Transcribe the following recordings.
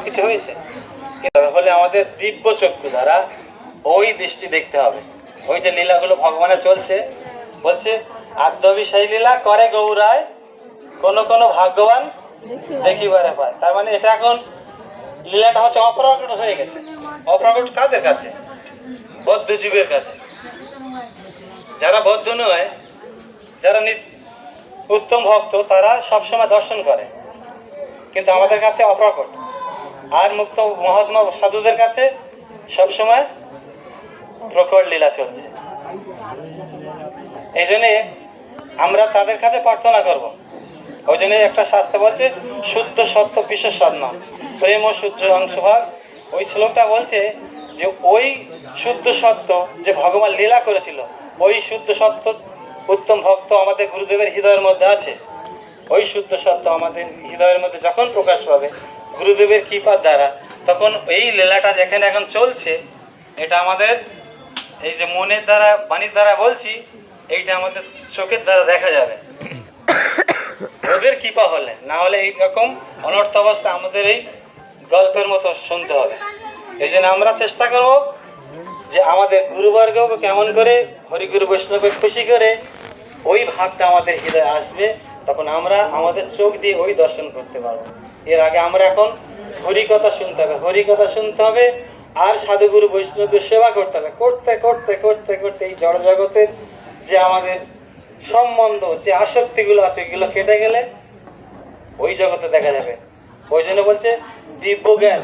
কিছু হয়েছে? হলে আমাদের দিব্য চক্ষু দ্বারা ওই দৃষ্টি দেখতে হবে। ওই যে লীলাগুলো ভগবানের চলছে, বলছে আদ্যবি সেই লীলা করে গৌরায় কোন কোন ভাগ্যবান দেখিবারে পায়। তার মানে এটা এখন লীলাটা হচ্ছে অপ্রকট হয়ে গেছে। অপ্রকট কাদের কাছে? বদ্ধ জীবের কাছে। যারা বদ্ধ নয়, যারা উত্তম ভক্ত, তারা সবসময় দর্শন করে, কিন্তু আমাদের কাছে অপ্রকট। আর মুক্ত মহাত্মা সাধুদের কাছে সবসময় প্রকট লীলা চলছে। এই জন্যে আমরা তাদের কাছে প্রার্থনা করব। ওই জন্য একটা শাস্ত্রে বলছে শুদ্ধ সত্য বিশেষ সাধনা প্রেম ও সূর্য অংশভাগ। ওই শ্লোকটা বলছে যে ওই শুদ্ধ সত্য যে ভগবান লীলা করেছিল, ওই শুদ্ধ সত্য উত্তম ভক্ত আমাদের গুরুদেবের হৃদয়ের মধ্যে আছে। ওই শুদ্ধ সত্য আমাদের হৃদয়ের মধ্যে যখন প্রকাশ পাবে গুরুদেবের কৃপার দ্বারা, তখন এই লীলাটা যেখানে এখন চলছে, এটা আমাদের এই যে মনের দ্বারা বাণীর দ্বারা বলছি, এইটা আমাদের চোখের দ্বারা দেখা যাবে ওদের কৃপা হলে। না হলে এইরকম অনর্থ অবস্থা আমাদের এই গল্পের মতো শুনতে হবে। এই জন্য আমরা চেষ্টা করব যে আমাদের গুরুবর্গকে কেমন করে হরিগুরু বৈষ্ণবকে খুশি করে ওই ভাবটা আমাদের হৃদয়ে আসবে, তখন আমরা আমাদের চোখ দিয়ে ওই দর্শন করতে পারবো। এর আগে আমরা এখন হরিকথা শুনতে হবে, হরিকথা শুনতে হবে, আর সাধুগুরু বৈষ্ণবদের সেবা করতে হবে। করতে করতে করতে করতে এই জড় জগতের যে আমাদের সম্বন্ধ, যে আসক্তিগুলো আছে, এগুলো কেটে গেলে ওই জগতে দেখা যাবে। ওই জন্য বলছে দিব্য জ্ঞান,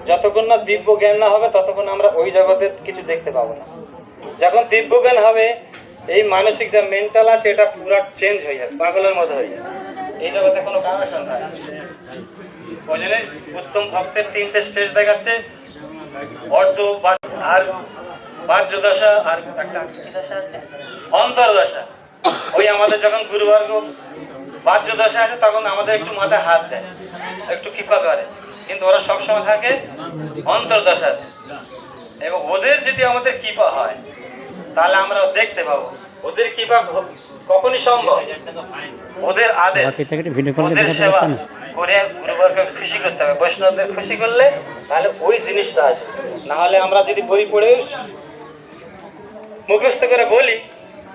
যতক্ষণ না দিব্য জ্ঞান না হবে ততক্ষণ আমরা ওই জগতে কিছু দেখতে পাবো না। যখন দিব্য জ্ঞান হবে, এই মানসিক যা মেন্টাল আছে এটা পুরো চেঞ্জ হয়ে যাবে, পাগলের মতো হয়ে যাবে। এই জগতে কোনো কানেকশন নাই। ওই জন্য উত্তম ভক্তের তিনটে স্টেজ দেখাচ্ছে, অর্ধ আর বাহ্য দশা, আর একটা আছে অন্তর্দশা। ওই আমাদের যখন গুরুবর্গ বাহ্য দশা আছে তখন আমাদের একটু মাথায় হাত দেয়, একটু কৃপা করে, কিন্তু ওরা সবসময় থাকে অন্তর্দশাতে। এবং ওদের যদি আমাদের কৃপা হয় তাহলে আমরা দেখতে পাবো। ওদের কৃপা কখনই সম্ভব, ওদের আদেশ, ওদের সেবা করে গুরুবর্গকে খুশি করতে হবে। বৈষ্ণবদের খুশি করলে তাহলে ওই জিনিসটা আসে। না হলে আমরা যদি বই পড়ে মুখস্থ করে বলি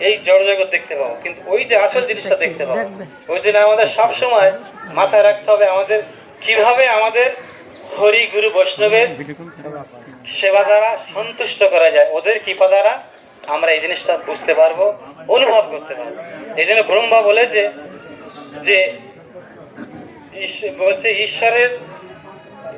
এই জড় জগৎ দেখতে পাবো, কিন্তু ওই যে আসল জিনিসটা দেখতে পাবো। ওই জন্য আমাদের সবসময় মাথায় রাখতে হবে আমাদের কিভাবে আমাদের হরি গুরু বৈষ্ণবের সেবা দ্বারা সন্তুষ্ট করা যায়। ওদের কৃপা দ্বারা আমরা এই জিনিসটা বুঝতে পারবো, অনুভব করতে পারবো। এই জন্য ব্রহ্মা বলেছে যে বলছে ঈশ্বরের